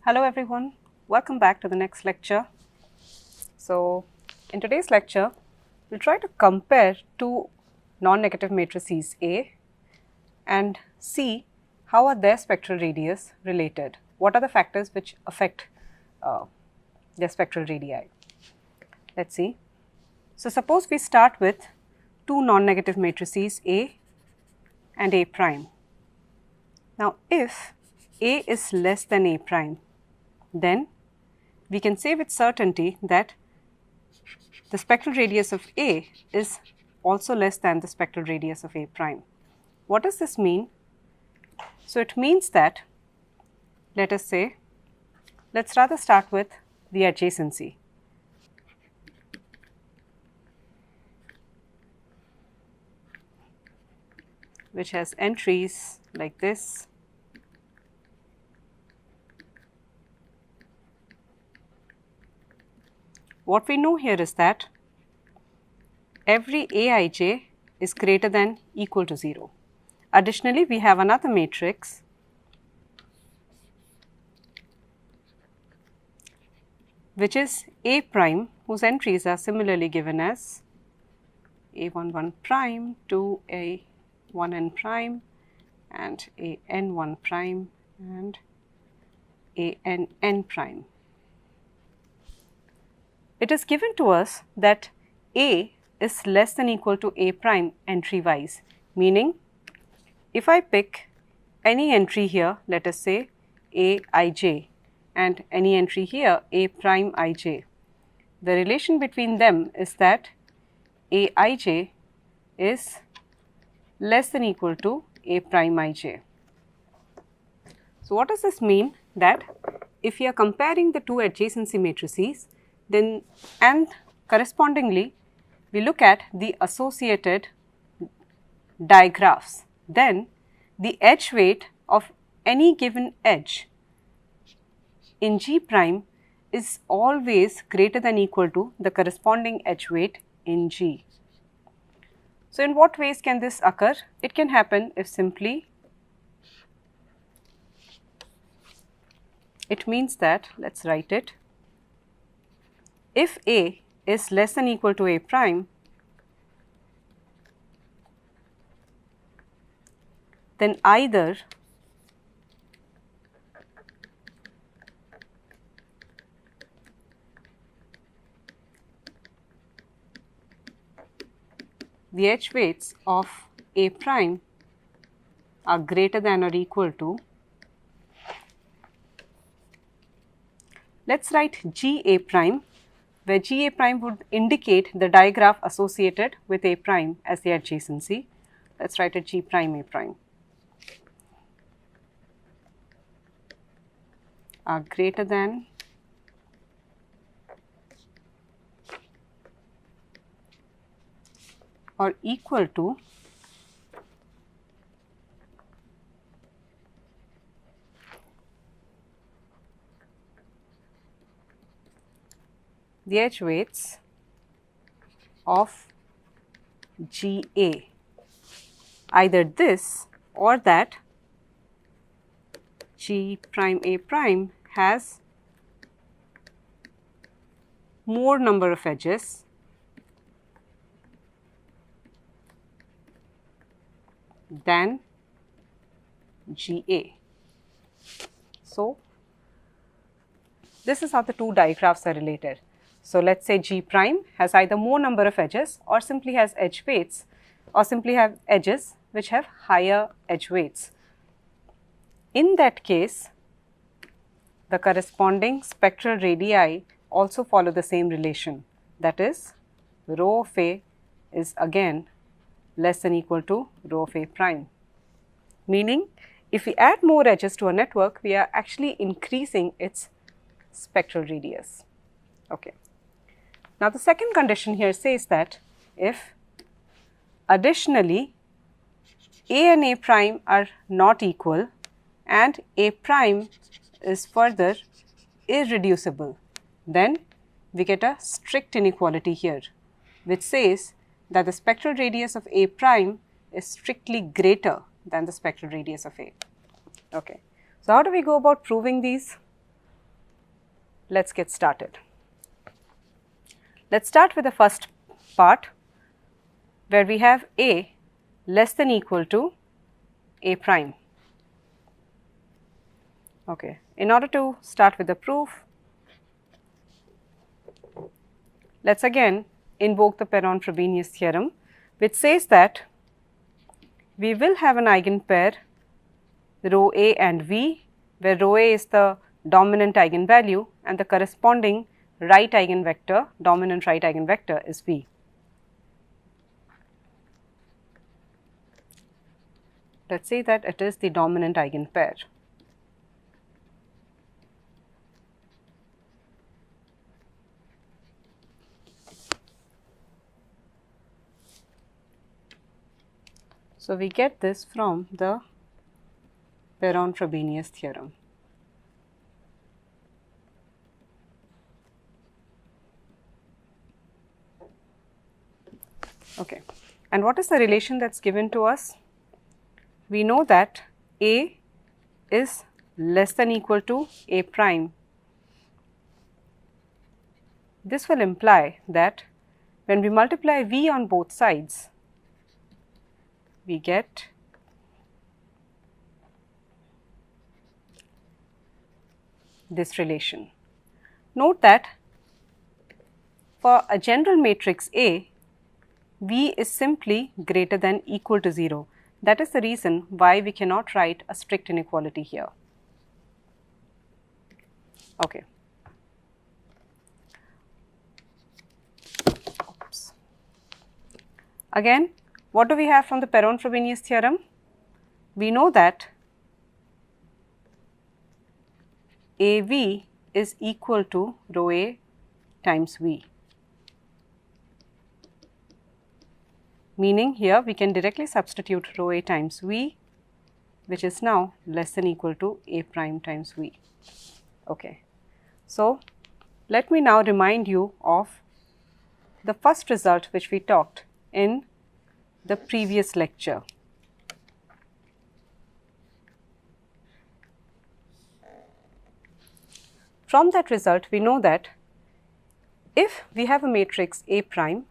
Hello everyone, welcome back to the next lecture. So, in today's lecture, we'll try to compare two non-negative matrices A and see how are their spectral radius related. What are the factors which affect their spectral radii? Let's see. So, suppose we start with two non-negative matrices A and A prime. Now, if A is less than A prime, then we can say with certainty that the spectral radius of A is also less than the spectral radius of A prime. What does this mean? So, it means that, let us say, let's rather start with the adjacency. Which has entries like this. What we know here is that every Aij is greater than equal to 0. Additionally, we have another matrix which is A prime, whose entries are similarly given as A11 prime to A1n prime and AN1 prime and ANN prime. It is given to us that A is less than equal to A prime entry wise, meaning if I pick any entry here, let us say Aij, and any entry here A prime ij, the relation between them is that Aij is less than equal to A prime ij. So, what does this mean? That if we are comparing the two adjacency matrices, then and correspondingly we look at the associated digraphs, then the edge weight of any given edge in G prime is always greater than equal to the corresponding edge weight in G. So, in what ways can this occur? It can happen if simply it means that, let us write it, if A is less than equal to A prime, then either the edge weights of A prime are greater than or equal to, let us write G A prime, where G A prime would indicate the digraph associated with A prime as the adjacency. Let us write it G prime A prime are greater than or equal to the edge weights of GA, either this or that G prime A prime has more number of edges than GA. So, this is how the two digraphs are related. So, let us say G prime has either more number of edges or simply has edge weights or simply have edges which have higher edge weights. In that case, the corresponding spectral radii also follow the same relation, that is rho of A is again less than equal to rho of A prime, meaning if we add more edges to a network, we are actually increasing its spectral radius. Okay. Now, the second condition here says that if additionally A and A prime are not equal and A prime is further irreducible, then we get a strict inequality here, which says that the spectral radius of A prime is strictly greater than the spectral radius of A. Okay. So, how do we go about proving these? let's get started. Let's start with the first part where we have A less than equal to A prime. Okay. In order to start with the proof, let's again invoke the Perron-Frobenius theorem, which says that we will have an eigenpair rho A and V, where rho A is the dominant eigenvalue and the corresponding right eigenvector, dominant right eigenvector is V. Let us say that it is the dominant eigenpair. So, we get this from the Perron-Frobenius theorem. Okay. And what is the relation that is given to us? We know that A is less than equal to A prime. This will imply that when we multiply V on both sides, we get this relation. Note that for a general matrix A, V is simply greater than equal to 0. That is the reason why we cannot write a strict inequality here. Okay. Oops. Again, what do we have from the Perron-Frobenius theorem? We know that AV is equal to rho A times V. Meaning here we can directly substitute rho A times V, which is now less than equal to A prime times V. Okay. So, let me now remind you of the first result which we talked in the previous lecture. From that result, we know that if we have a matrix A prime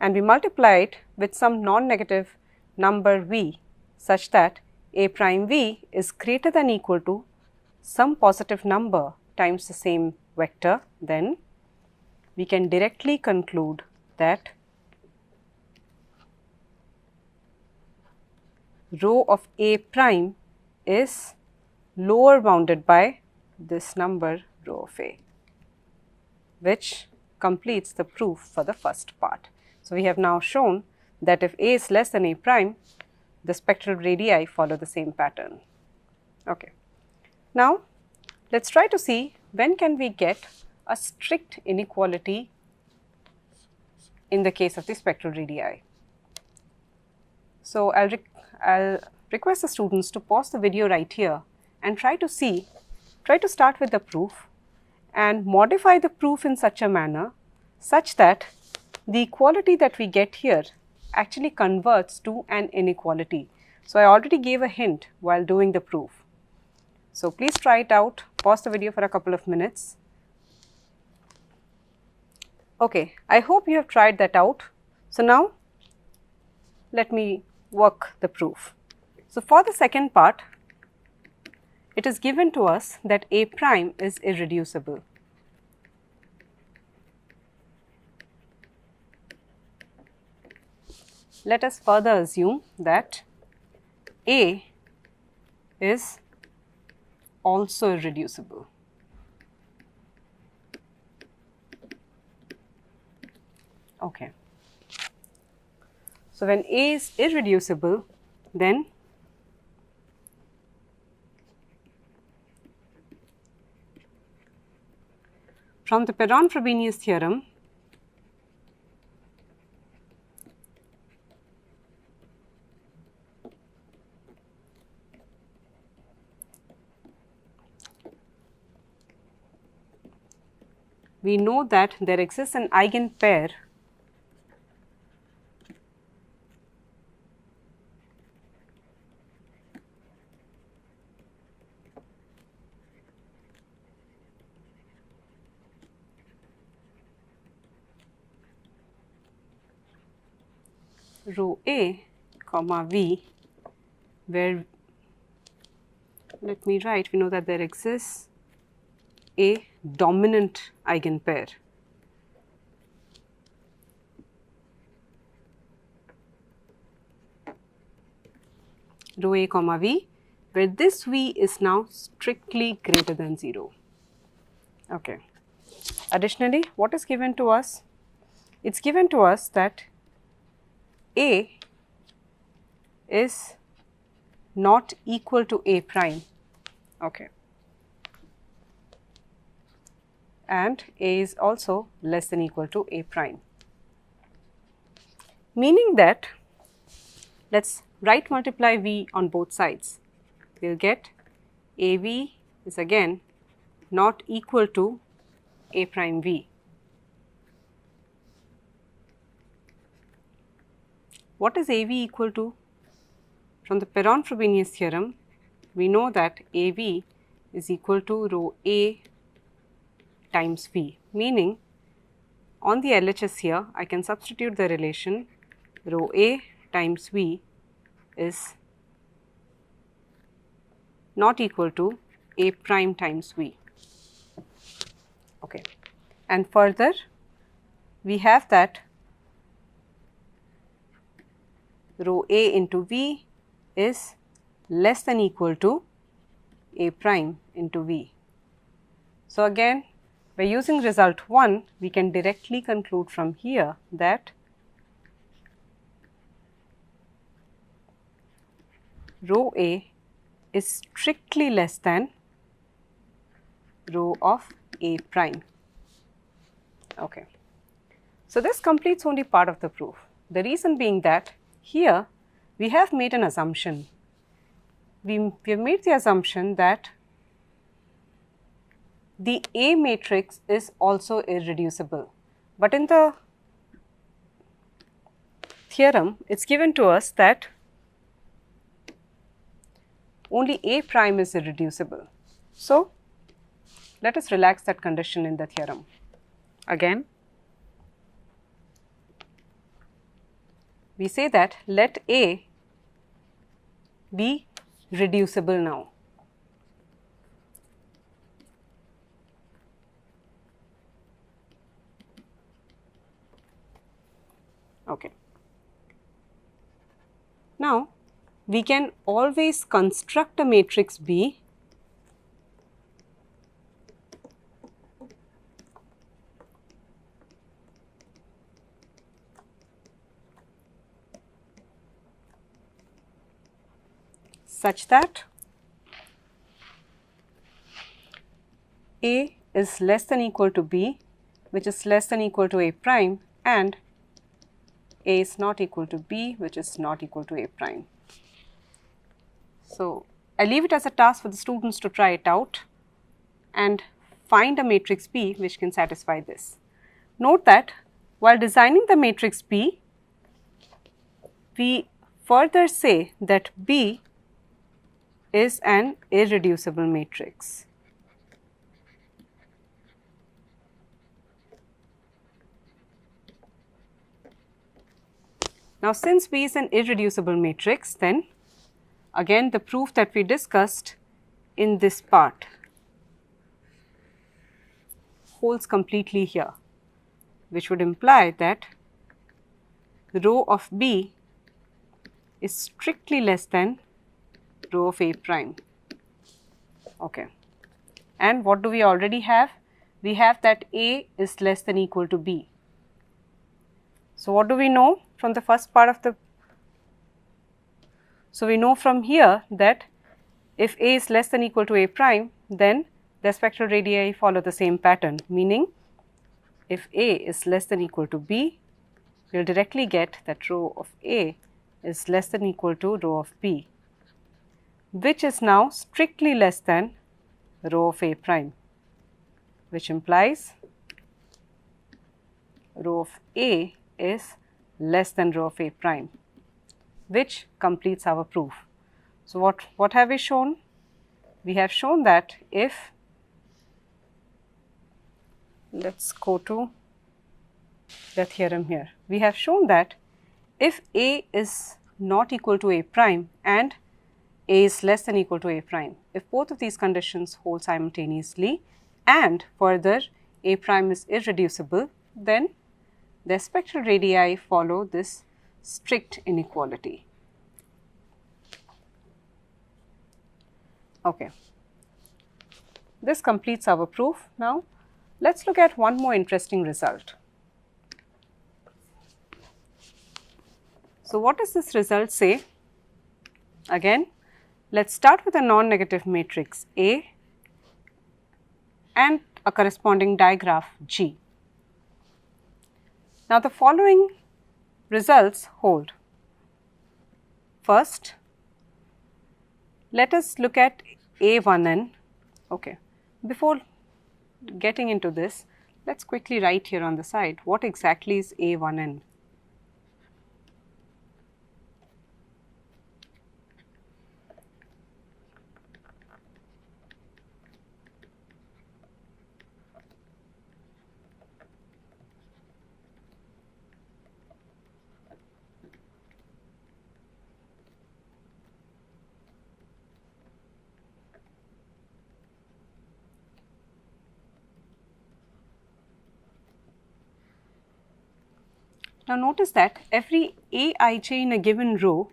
and we multiply it with some non-negative number V such that A prime V is greater than equal to some positive number times the same vector, then we can directly conclude that rho of A prime is lower bounded by this number rho of A, which completes the proof for the first part. So, we have now shown that if A is less than A prime, the spectral radii follow the same pattern. Okay. Now, let us try to see when can we get a strict inequality in the case of the spectral radii. So, I'll request the students to pause the video right here and try to start with the proof and modify the proof in such a manner such that the equality that we get here actually converts to an inequality. So, I already gave a hint while doing the proof. So, please try it out, pause the video for a couple of minutes. Okay, I hope you have tried that out. So, now let me work the proof. So, for the second part, it is given to us that A prime is irreducible. Let us further assume that A is also irreducible. Okay. So, when A is irreducible, then from the Perron-Frobenius theorem, we know that there exists an eigenpair rho A comma V, where, let me write, we know that there exists a dominant eigenpair. Rho A comma V, where this V is now strictly greater than 0. Okay. Additionally, what is given to us? It's given to us that A is not equal to A prime. Okay. And A is also less than equal to A prime. Meaning that, let's right multiply V on both sides. We'll get AV is again not equal to A prime V. What is AV equal to? From the Perron-Frobenius theorem, we know that AV is equal to rho A times V, meaning on the LHS here, I can substitute the relation rho A times V is not equal to A prime times V. Okay. And further, we have that rho A into V is less than equal to A prime into V. So again, by using result 1, we can directly conclude from here that rho A is strictly less than rho of A prime. Okay. So this completes only part of the proof. The reason being that here we have made an assumption. We have made the assumption that the A matrix is also irreducible, but in the theorem it is given to us that only A prime is irreducible. So let us relax that condition in the theorem. Again, we say that let A be reducible now. Okay. Now, we can always construct a matrix B such that A is less than equal to B, which is less than equal to A prime, and A is not equal to B, which is not equal to A prime. So I leave it as a task for the students to try it out and find a matrix B which can satisfy this. Note that while designing the matrix B, we further say that B is an irreducible matrix. Now, since B is an irreducible matrix, then again the proof that we discussed in this part holds completely here, which would imply that rho of B is strictly less than rho of A prime. Okay. And what do we already have? We have that A is less than equal to B. So what do we know from the first part of the? So we know from here that if A is less than equal to A prime, then the spectral radii follow the same pattern, meaning if A is less than equal to B, we will directly get that rho of A is less than equal to rho of B, which is now strictly less than rho of A prime, which implies rho of A is less than rho of A prime, which completes our proof. So what have we shown? We have shown that if, let's go to the theorem here. We have shown that if A is not equal to A prime and A is less than or equal to A prime, if both of these conditions hold simultaneously and further A prime is irreducible, then the spectral radii follow this strict inequality. Okay. This completes our proof. Now, let's look at one more interesting result. So, what does this result say? Again, let's start with a non-negative matrix A and a corresponding digraph G. Now, the following results hold. First, let us look at A1n. Okay. Before getting into this, let's quickly write here on the side what exactly is A1n. Now, notice that every Aij in a given row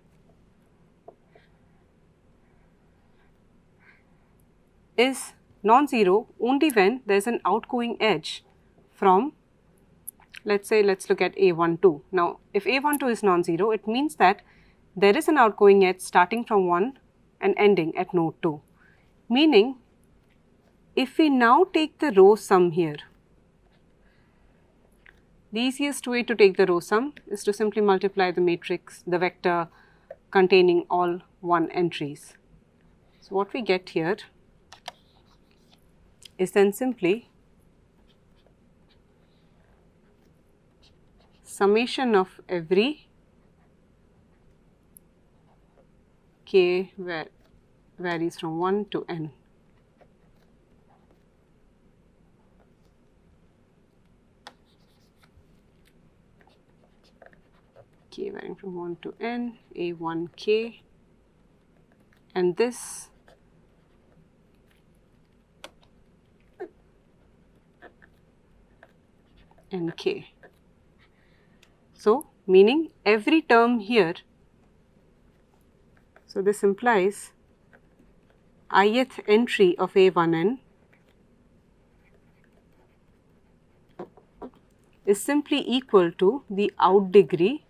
is non-zero only when there is an outgoing edge from, let's say, let's look at A12. Now, if A12 is non-zero, it means that there is an outgoing edge starting from 1 and ending at node 2, meaning if we now take the row sum here, the easiest way to take the row sum is to simply multiply the matrix, the vector containing all 1 entries. So, what we get here is then simply summation of every k varies from 1 to n. K varying from 1 to n, A1k, and this nk. So, meaning every term here, so this implies ith entry of A1n is simply equal to the out degree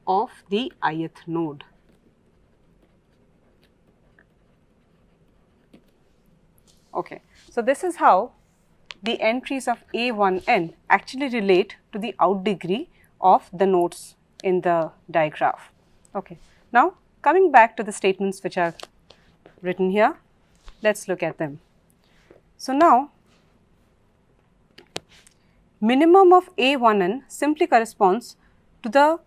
of the ith node. Okay. So, this is how the entries of A1n actually relate to the out degree of the nodes in the digraph. Okay. Now, coming back to the statements which are written here, let us look at them. So, now minimum of A1n simply corresponds to the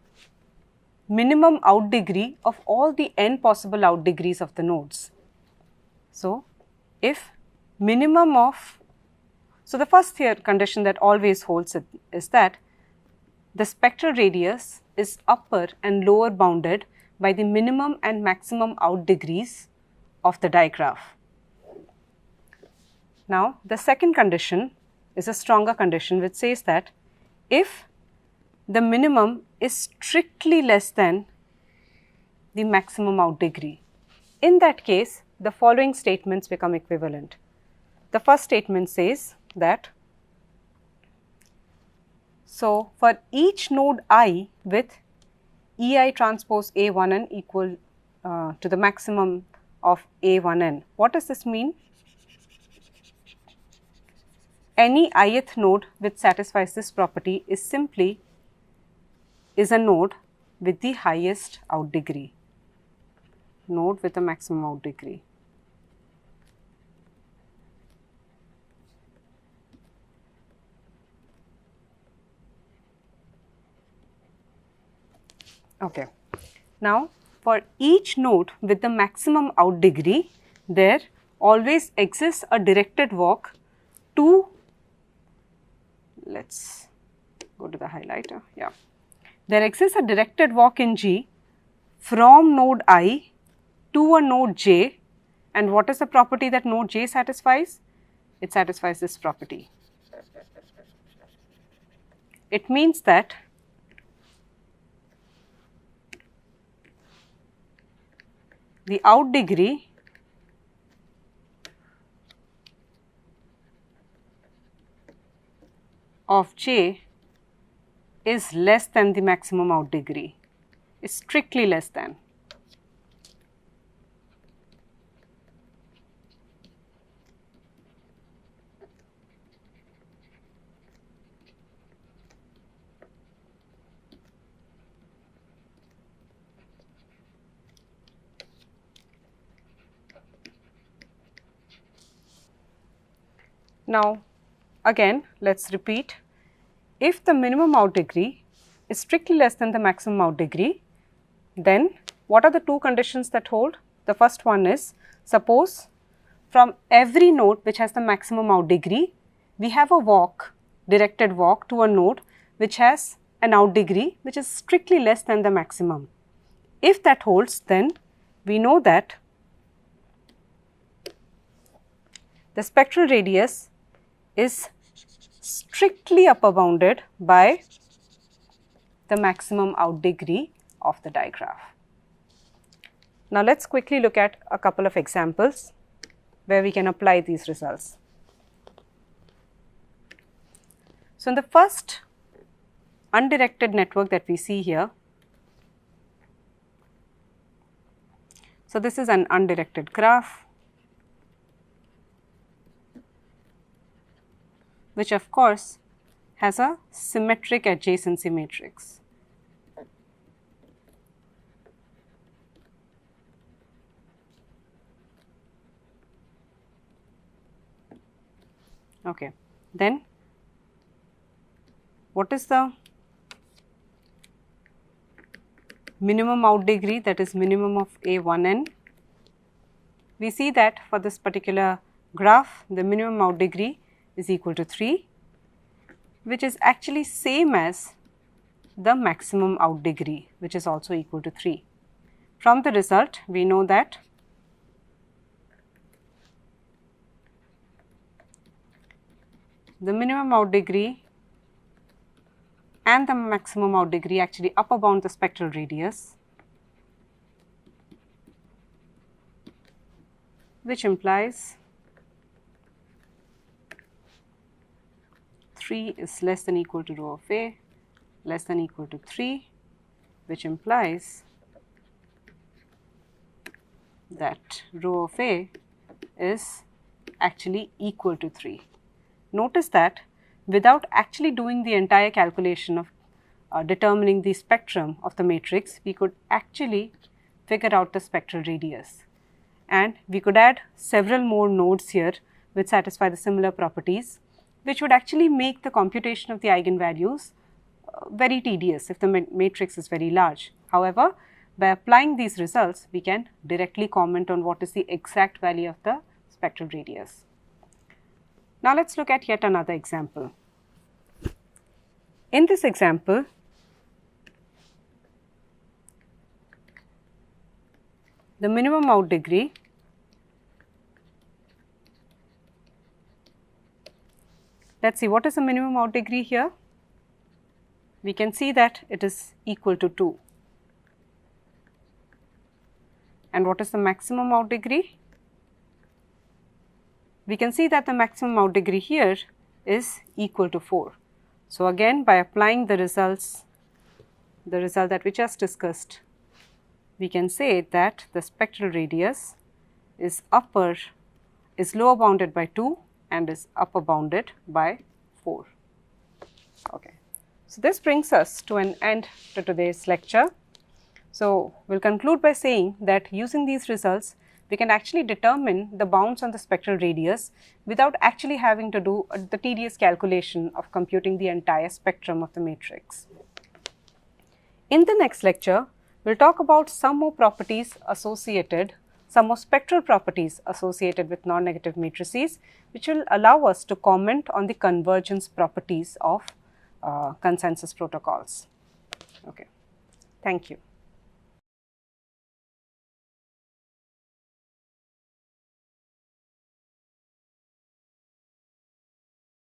minimum out degree of all the n possible out degrees of the nodes. So, if minimum of, so the first here condition that always holds is that the spectral radius is upper and lower bounded by the minimum and maximum out degrees of the digraph. Now, the second condition is a stronger condition which says that if the minimum is strictly less than the maximum out degree, in that case the following statements become equivalent. The first statement says that, so for each node I with Ei transpose A1n equal to the maximum of A1n, what does this mean? Any ith node which satisfies this property is a node with the highest out degree, node with the maximum out degree. Okay. Now, for each node with the maximum out degree, there always exists a directed walk to, let's go to the highlighter, yeah. There exists a directed walk in G from node I to a node J, and what is the property that node J satisfies? It satisfies this property. It means that the out degree of J is less than the maximum out degree, is strictly less than. Now, again let us repeat, if the minimum out degree is strictly less than the maximum out degree, then what are the two conditions that hold? The first one is, suppose from every node which has the maximum out degree, we have a walk, directed walk to a node which has an out degree which is strictly less than the maximum. If that holds, then we know that the spectral radius is strictly upper bounded by the maximum out degree of the digraph. Now, let us quickly look at a couple of examples where we can apply these results. So, in the first undirected network that we see here, so this is an undirected graph, which of course has a symmetric adjacency matrix. Okay. Then what is the minimum out degree, that is minimum of A1n? We see that for this particular graph, the minimum out degree is equal to 3, which is actually same as the maximum out degree, which is also equal to 3. From the result, we know that the minimum out degree and the maximum out degree actually upper bound the spectral radius, which implies 3 is less than equal to rho of A, less than equal to 3, which implies that rho of A is actually equal to 3. Notice that without actually doing the entire calculation of determining the spectrum of the matrix, we could actually figure out the spectral radius, and we could add several more nodes here which satisfy the similar properties, which would actually make the computation of the eigenvalues very tedious if the matrix is very large. However, by applying these results, we can directly comment on what is the exact value of the spectral radius. Now, let us look at yet another example. In this example, the minimum out degree let us see what is the minimum out degree here. We can see that it is equal to 2. And what is the maximum out degree? We can see that the maximum out degree here is equal to 4. So, again by applying the result that we just discussed, we can say that the spectral radius is lower bounded by 2 and is upper bounded by 4. Okay. So, this brings us to an end to today's lecture. So, we will conclude by saying that using these results, we can actually determine the bounds on the spectral radius without actually having to do the tedious calculation of computing the entire spectrum of the matrix. In the next lecture, we will talk about some more properties associated, some more spectral properties associated with non-negative matrices, which will allow us to comment on the convergence properties of consensus protocols. Okay, thank you.